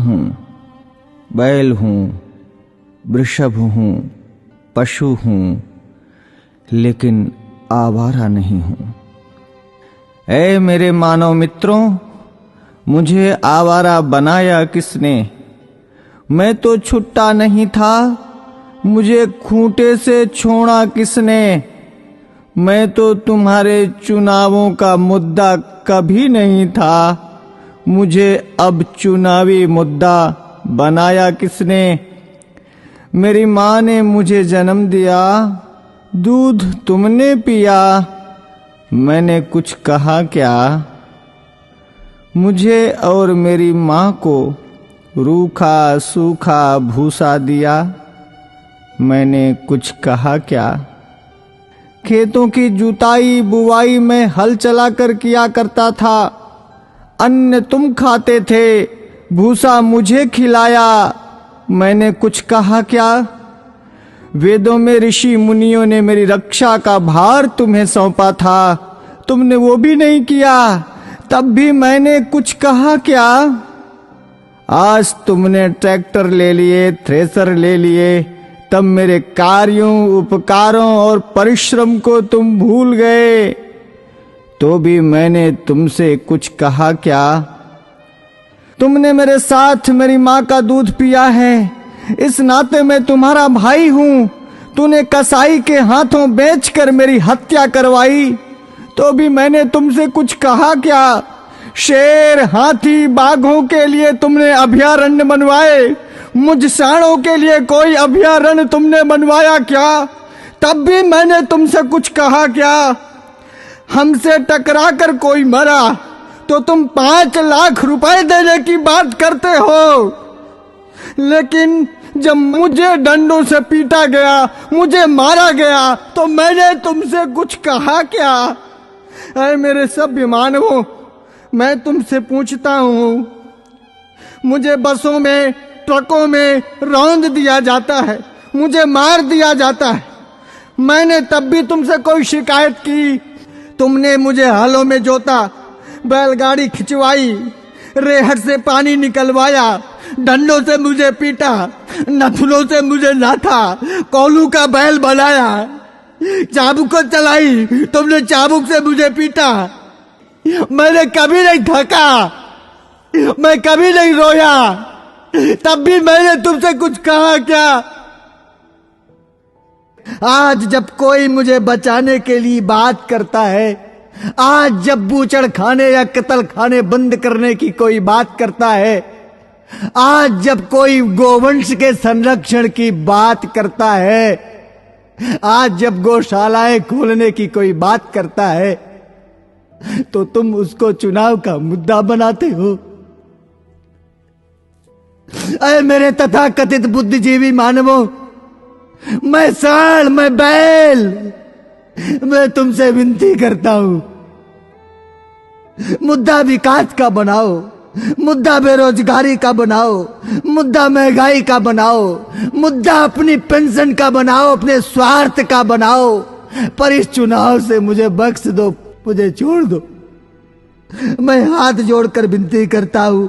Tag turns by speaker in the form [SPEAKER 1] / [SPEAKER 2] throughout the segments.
[SPEAKER 1] हूँ, बैल हूँ, वृषभ हूँ, पशु हूँ, लेकिन आवारा नहीं हूँ। ऐ मेरे मानव मित्रों, मुझे आवारा बनाया किसने? मैं तो छुट्टा नहीं था, मुझे खूंटे से छोड़ा किसने? मैं तो तुम्हारे चुनावों का मुद्दा कभी नहीं था, मुझे अब चुनावी मुद्दा बनाया किसने? मेरी माँ ने मुझे जन्म दिया, दूध तुमने पिया, मैंने कुछ कहा क्या? मुझे और मेरी माँ को रूखा सूखा भूसा दिया, मैंने कुछ कहा क्या? खेतों की जुताई बुवाई में हल चलाकर किया करता था, अन्न तुम खाते थे, भूसा मुझे खिलाया, मैंने कुछ कहा क्या? वेदों में ऋषि मुनियों ने मेरी रक्षा का भार तुम्हें सौंपा था, तुमने वो भी नहीं किया, तब भी मैंने कुछ कहा क्या? आज तुमने ट्रैक्टर ले लिए, थ्रेसर ले लिए, तब मेरे कार्यों, उपकारों और परिश्रम को तुम भूल गए, तो भी मैंने तुमसे कुछ कहा क्या? तुमने मेरे साथ मेरी माँ का दूध पिया है, इस नाते मैं तुम्हारा भाई हूं। तूने कसाई के हाथों बेचकर मेरी हत्या करवाई, तो भी मैंने तुमसे कुछ कहा क्या? शेर, हाथी, बाघों के लिए तुमने अभयारण्य बनवाए, मुझ सांडों के लिए कोई अभयारण्य तुमने बनवाया क्या? तब भी मैंने तुमसे कुछ कहा क्या? हमसे टकराकर कोई मरा तो तुम 5 लाख रुपए देने की बात करते हो, लेकिन जब मुझे डंडों से पीटा गया, मुझे मारा गया, तो मैंने तुमसे कुछ कहा क्या? अरे मेरे सभ्य मानवों, मैं तुमसे पूछता हूं, मुझे बसों में, ट्रकों में रौंद दिया जाता है, मुझे मार दिया जाता है, मैंने तब भी तुमसे कोई शिकायत की? तुमने मुझे हलों में जोता, बैलगाड़ी खिंचवाई, रेहट से पानी निकलवाया, डंडों से मुझे पीटा, नथुनों से मुझे नाथा, कोलू का बैल बनाया, चाबुक चलाई, तुमने चाबुक से मुझे पीटा, मैंने कभी नहीं थका, मैं कभी नहीं रोया, तब भी मैंने तुमसे कुछ कहा क्या? आज जब कोई मुझे बचाने के लिए बात करता है, आज जब बूचड़ खाने या कत्ल खाने बंद करने की कोई बात करता है, आज जब कोई गोवंश के संरक्षण की बात करता है, आज जब गौशालाएं खोलने की कोई बात करता है, तो तुम उसको चुनाव का मुद्दा बनाते हो। अरे मेरे तथाकथित बुद्धिजीवी मानवों, मैं सांड, मैं बैल, मैं तुमसे विनती करता हूं, मुद्दा विकास का बनाओ, मुद्दा बेरोजगारी का बनाओ, मुद्दा महंगाई का बनाओ, मुद्दा अपनी पेंशन का बनाओ, अपने स्वार्थ का बनाओ, पर इस चुनाव से मुझे बख्श दो, मुझे छोड़ दो। मैं हाथ जोड़कर विनती करता हूं,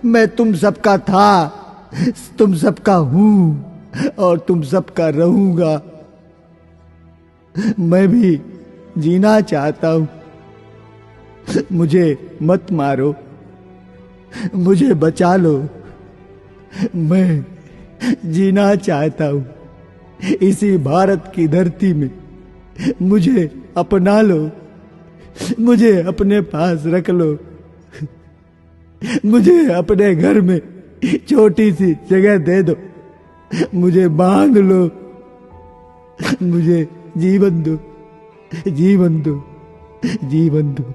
[SPEAKER 1] मैं तुम सबका था, तुम सबका हूं और तुम सबका रहूंगा। मैं भी जीना चाहता हूं, मुझे मत मारो, मुझे बचा लो, मैं जीना चाहता हूं इसी भारत की धरती में, मुझे अपना लो, मुझे अपने पास रख लो, मुझे अपने घर में छोटी सी जगह दे दो, मुझे बांध लो, मुझे जीवन दो, जीवन दो, जीवन दो।